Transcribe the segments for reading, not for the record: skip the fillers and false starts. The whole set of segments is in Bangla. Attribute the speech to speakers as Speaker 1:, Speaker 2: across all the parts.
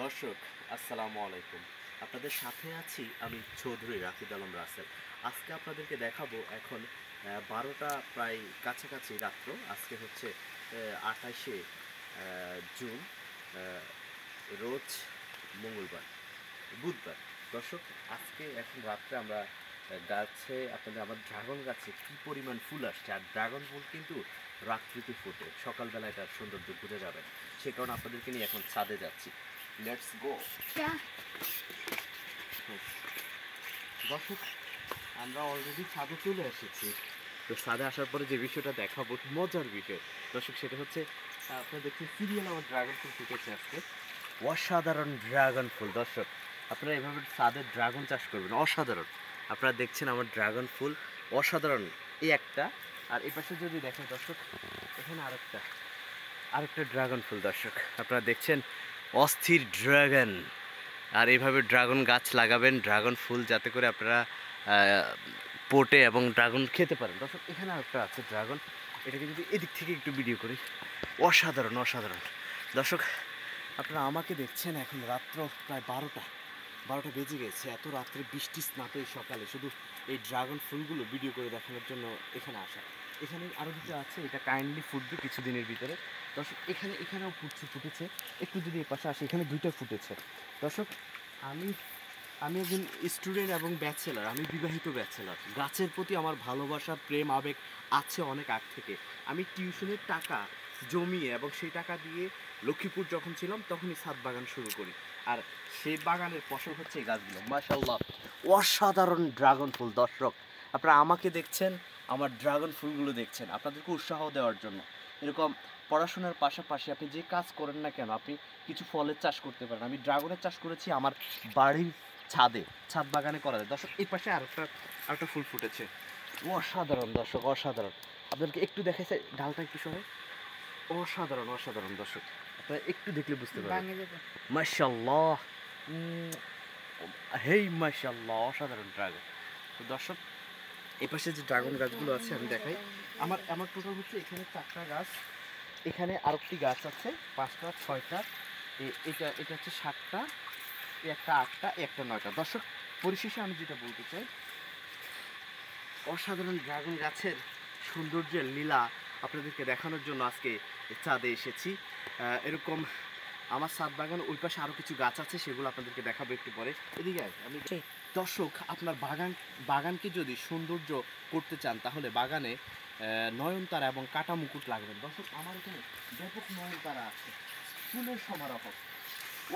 Speaker 1: দর্শক আসসালামু আলাইকুম। আপনাদের সাথে আছি আমি চৌধুরী রাফিদ আলম রাসেল। আজকে আপনাদেরকে দেখাবো এখন 12টা প্রায় কাছাকাছি রাত্র। আজকে হচ্ছে 28শে জুন, আহ, রোজ মঙ্গলবার, বুধবার। দর্শক, আজকে এখন রাত্রে আমরা গাছে আপনাদের আমার ড্রাগন গাছে কি পরিমাণ ফুল আসছে। আর ড্রাগন ফুল কিন্তু রাত্রিতে ফোটে, সকালবেলা এটার সৌন্দর্য বুঝে যাবেন। সে কারণে আপনাদেরকে নিয়ে এখন ছাদে যাচ্ছি। Let's go. দর্শক, আমরা অলরেডি ছাদে চলে এসেছি। তো ছাদে আসার পরে যে বিষয়টা দেখাবো, মজার বিষয় দর্শক, সেটা হচ্ছে আপনারা দেখছেন সিরিয়াল আমার ড্রাগন ফুল ফুটেছে আজকে। অসাধারণ ড্রাগন ফুল দর্শক, আপনারা এভাবে ছাদে ড্রাগন চাষ করবেন, অসাধারণ। আপনারা দেখছেন আমার ড্রাগন ফুল অসাধারণ। এই একটা, আর এই পাশে যদি দেখেন দর্শক, এখানে আরেকটা ড্রাগন ফুল দর্শক, আপনারা দেখছেন অস্থির ড্রাগন। আর এইভাবে ড্রাগন গাছ লাগাবেন, ড্রাগন ফুল, যাতে করে আপনারা পোটে এবং ড্রাগন খেতে পারেন। দর্শক, এখানে আরেকটা আছে ড্রাগন, এটাকে যদি এদিক থেকে একটু ভিডিও করি, অসাধারণ অসাধারণ। দর্শক, আপনারা আমাকে দেখছেন এখন রাত্র প্রায় 12টা বেজে গেছে। এত রাত্রে বৃষ্টি স্নাত এই সকালে শুধু এই ড্রাগন ফুলগুলো ভিডিও করে দেখানোর জন্য এখানে আসা। এখানে আরও দুটো আছে, এটা কাইন্ডলি ফুটবে কিছুদিনের ভিতরে। দর্শক, এখানেও ফুটেছে। একটু যদি এ পাশে আসে, এখানে দুইটা ফুটেছে। দর্শক, আমি আমি একজন স্টুডেন্ট এবং ব্যাচেলার, আমি বিবাহিত ব্যাচেলার। গাছের প্রতি আমার ভালোবাসা, প্রেম, আবেগ আছে অনেক আগ থেকে। আমি টিউশনের টাকা জমিয়ে এবং সেই টাকা দিয়ে লক্ষ্মীপুর যখন ছিলাম তখনই ছাদ বাগান শুরু করি। আর সেই বাগানের ফসল হচ্ছে এই গাছগুলো। মাশাআল্লাহ, অসাধারণ ড্রাগন ফুল। দর্শক, আপনারা আমাকে দেখছেন, আমার ড্রাগন ফুলগুলো দেখছেন, আপনাদেরকে উৎসাহ দেওয়ার জন্য। এরকম পড়াশোনার পাশাপাশি আপনি যে কাজ করেন না কেন, আপনি কিছু ফলের চাষ করতে পারেন। আমি ড্রাগনের চাষ করেছি আমার বাড়ির ছাদে, ছাদ বাগানে করা যায়। দর্শক, এই পাশে আরেকটা ফুল ফুটেছে, অসাধারণ দর্শক, অসাধারণ। আপনাদেরকে একটু দেখাইছে, ডালটা একটু সরে, অসাধারণ অসাধারণ দর্শক, আপনারা একটু দেখলে বুঝতে পারবেন। মাশাআল্লাহ, হেই মাশাআল্লাহ, অসাধারণ ড্রাগন। তো দর্শক, এই পাশে যে ড্রাগন গাছগুলো আছে আমি দেখাই। আমার আমার টোটাল হচ্ছে এখানে 4টা গাছ, এখানে আরেকটি গাছ আছে 5টা 6টা, এটা এটা হচ্ছে 7টা, একটা 8টা, একটা 9টা। দর্শক, পরিশেষে আমি যেটা বলতে চাই, অসাধারণ ড্রাগন গাছের সৌন্দর্যের লীলা আপনাদেরকে দেখানোর জন্য আজকে ছাদে এসেছি। এরকম আমার ছাদ বাগান ওই পাশে আরও কিছু গাছ আছে, সেগুলো আপনাদেরকে দেখাবো একটু পরে। এদিকে আমি দর্শক, আপনার বাগানকে যদি সৌন্দর্য করতে চান, তাহলে বাগানে নয়নতারা এবং কাটা মুকুট লাগবেন। দর্শক, আমার এখানে ব্যাপক নয়নতারা আছে, ফুলের সমারোহ,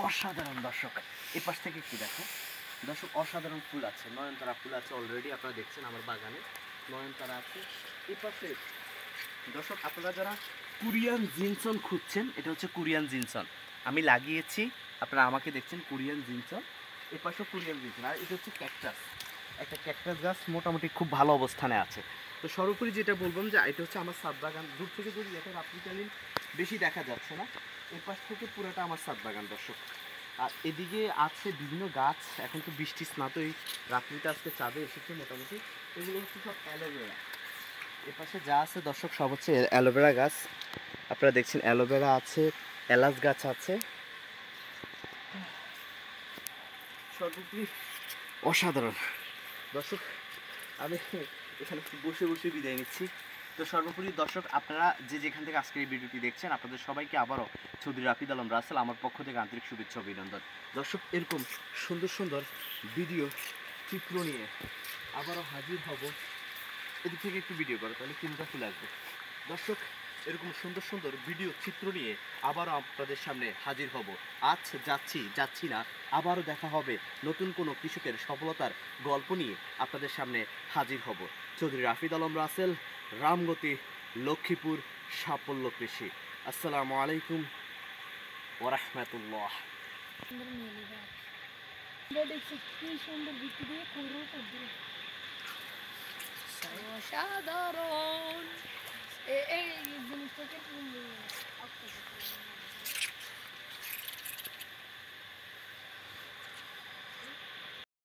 Speaker 1: অসাধারণ। দর্শক, এ পাশ থেকে একটু দেখো দর্শক, অসাধারণ ফুল আছে, নয়নতারা ফুল আছে অলরেডি, আপনারা দেখছেন আমার বাগানে নয়নতারা আছে। এই পাশে দর্শক, আপনারা যারা কোরিয়ান জিনসন খুঁজছেন, এটা হচ্ছে কোরিয়ান জিনসন আমি লাগিয়েছি, আপনারা আমাকে দেখছেন কোরিয়ান জিনসন। এই পাশেও কোরিয়ান জিনসন, আর এটা হচ্ছে ক্যাকটাস, একটা ক্যাকটাস গাছ মোটামুটি খুব ভালো অবস্থানে আছে। তো সর্বোপরি যেটা বললাম যে এটা হচ্ছে আমার ছাদ বাগান। দূর থেকে যদি দেখেন রাত্রিকালীন বেশি দেখা যাচ্ছে না, এর পাশ থেকে পুরোটা আমার ছাদ বাগান দর্শক। আর এদিকে আছে বিভিন্ন গাছ, এখন তো বৃষ্টি স্নাতই, রাত্রিতে আজকে চাঁদে এসেছে মোটামুটি। এগুলো হচ্ছে সব অ্যালোভেরা। এপাশে যা আছে দর্শক, সব হচ্ছে অ্যালোভেরা গাছ, আপনারা দেখছেন অ্যালোভেরা আছে, এলাচ গাছ আছে, সর্বোপরি অসাধারণ। দর্শক, আমি এখানে বসে বসে বিদায় নিচ্ছি। তো সর্বোপরি দর্শক, আপনারা যে যেখান থেকে আজকের এই ভিডিওটি দেখছেন, আপনাদের সবাইকে আবারও চৌধুরী রাফিদ আলম রাসেল আমার পক্ষ থেকে আন্তরিক শুভেচ্ছা অভিনন্দন। দর্শক, এরকম সুন্দর সুন্দর ভিডিও চিত্র নিয়ে আবারও হাজির হব। এদিক থেকে একটু ভিডিও করো, তাহলে চিন্তা চলে আসবে। দর্শক, এরকম সুন্দর সুন্দর ভিডিও চিত্র নিয়ে আবারও আপনাদের সামনে হাজির হব। আজ যাচ্ছি না, আবারও দেখা হবে নতুন কোনো কৃষকের সফলতার গল্প নিয়ে আপনাদের সামনে হাজির হব। চৌধুরী রাফিদ আলম রাসেল, রামগতি, লক্ষ্মীপুর, সাফল্য কৃষি। আসসালামু আলাইকুম ওয়া রাহমাতুল্লাহ।
Speaker 2: অসাধারণ এই জিনিসটাকে